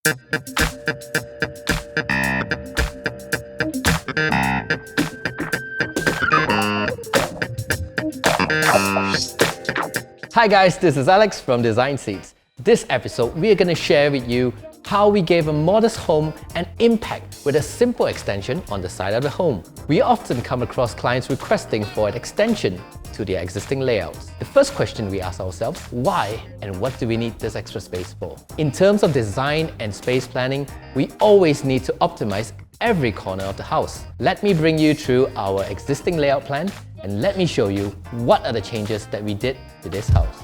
Hi guys, this is Alex from Design Seeds. This episode, we are going to share with you how we gave a modest home an impact with a simple extension on the side of the home. We often come across clients requesting for an extension to their existing layouts. The first question we ask ourselves, why and what do we need this extra space for? In terms of design and space planning, we always need to optimize every corner of the house. Let me bring you through our existing layout plan and let me show you what are the changes that we did to this house.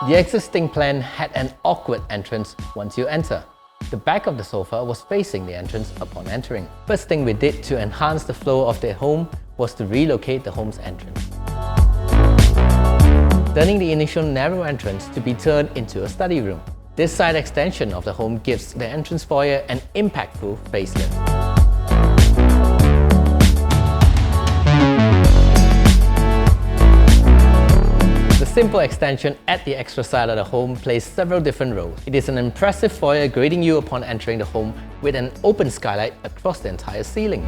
The existing plan had an awkward entrance once you enter. The back of the sofa was facing the entrance upon entering. First thing we did to enhance the flow of the home was to relocate the home's entrance, turning the initial narrow entrance to be turned into a study room. This side extension of the home gives the entrance foyer an impactful facelift. The simple extension at the extra side of the home plays several different roles. It is an impressive foyer greeting you upon entering the home with an open skylight across the entire ceiling.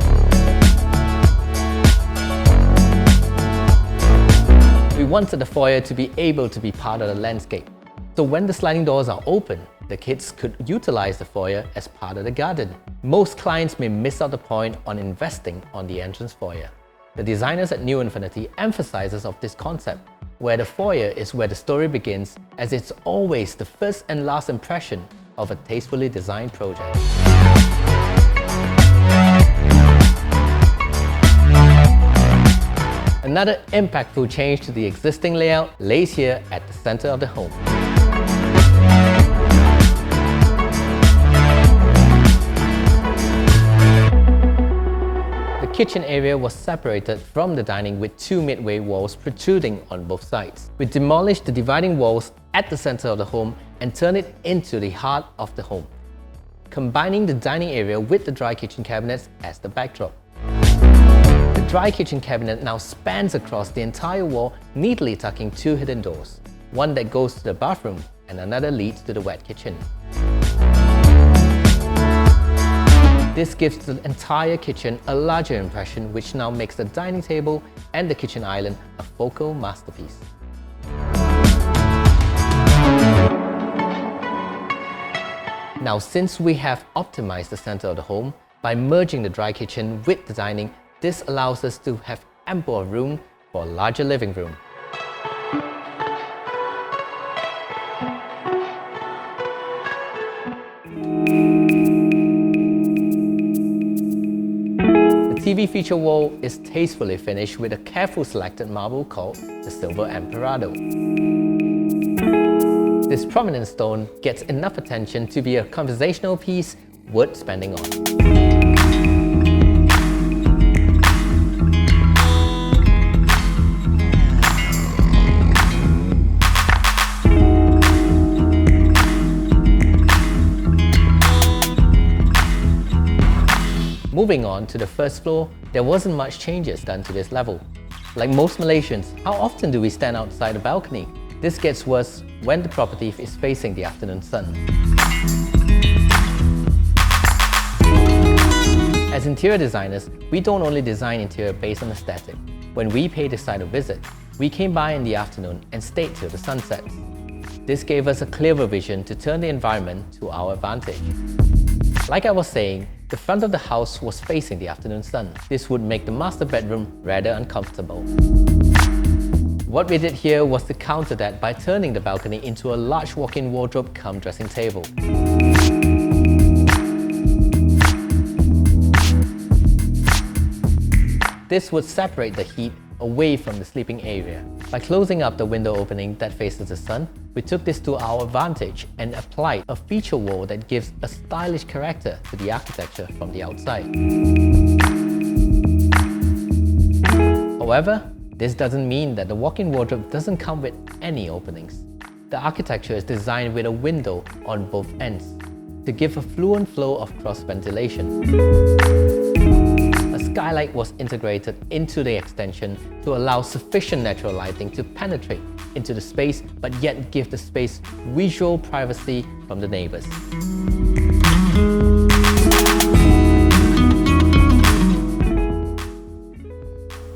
We wanted the foyer to be able to be part of the landscape. So when the sliding doors are open, the kids could utilize the foyer as part of the garden. Most clients may miss out the point on investing on the entrance foyer. The designers at New Infinity emphasizes of this concept, where the foyer is where the story begins, as it's always the first and last impression of a tastefully designed project. Another impactful change to the existing layout lays here at the center of the home. The kitchen area was separated from the dining with two midway walls protruding on both sides. We demolished the dividing walls at the center of the home and turned it into the heart of the home, combining the dining area with the dry kitchen cabinets as the backdrop. The dry kitchen cabinet now spans across the entire wall, neatly tucking two hidden doors, one that goes to the bathroom and another leads to the wet kitchen. This gives the entire kitchen a larger impression, which now makes the dining table and the kitchen island a focal masterpiece. Now, since we have optimized the center of the home by merging the dry kitchen with the dining, this allows us to have ample room for a larger living room. The TV feature wall is tastefully finished with a carefully selected marble called the Silver Emperado. This prominent stone gets enough attention to be a conversational piece worth spending on. Moving on to the first floor, there wasn't much changes done to this level. Like most Malaysians, how often do we stand outside the balcony? This gets worse when the property is facing the afternoon sun. As interior designers, we don't only design interior based on aesthetic. When we paid the site a visit, we came by in the afternoon and stayed till the sunset. This gave us a clearer vision to turn the environment to our advantage. Like I was saying, the front of the house was facing the afternoon sun. This would make the master bedroom rather uncomfortable. What we did here was to counter that by turning the balcony into a large walk-in wardrobe cum dressing table. This would separate the heat away from the sleeping area. By closing up the window opening that faces the sun, we took this to our advantage and applied a feature wall that gives a stylish character to the architecture from the outside. However, this doesn't mean that the walk-in wardrobe doesn't come with any openings. The architecture is designed with a window on both ends to give a fluent flow of cross ventilation. A skylight was integrated into the extension to allow sufficient natural lighting to penetrate into the space but yet give the space visual privacy from the neighbors.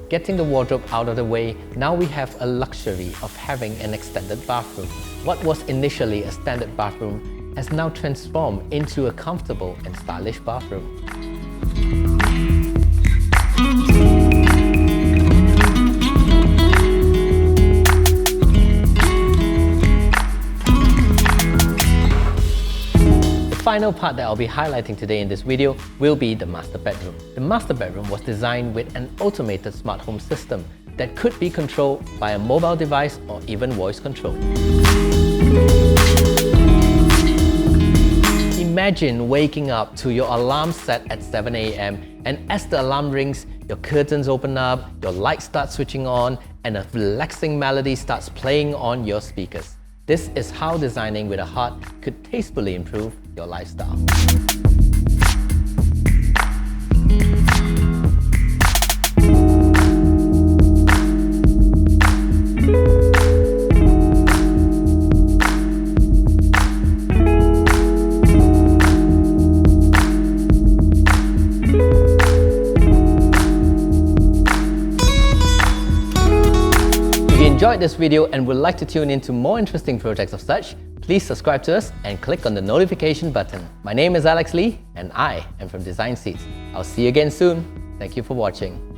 Getting the wardrobe out of the way, now we have a luxury of having an extended bathroom. What was initially a standard bathroom has now transformed into a comfortable and stylish bathroom. The final part that I'll be highlighting today in this video will be the master bedroom. The master bedroom was designed with an automated smart home system that could be controlled by a mobile device or even voice control. Imagine waking up to your alarm set at 7 AM and as the alarm rings, your curtains open up, your lights start switching on, and a relaxing melody starts playing on your speakers. This is how designing with a heart could tastefully improve your lifestyle. If you enjoyed this video and would like to tune into more interesting projects of such, please subscribe to us and click on the notification button. My name is Alex Lee and I am from Design Seeds. I'll see you again soon. Thank you for watching.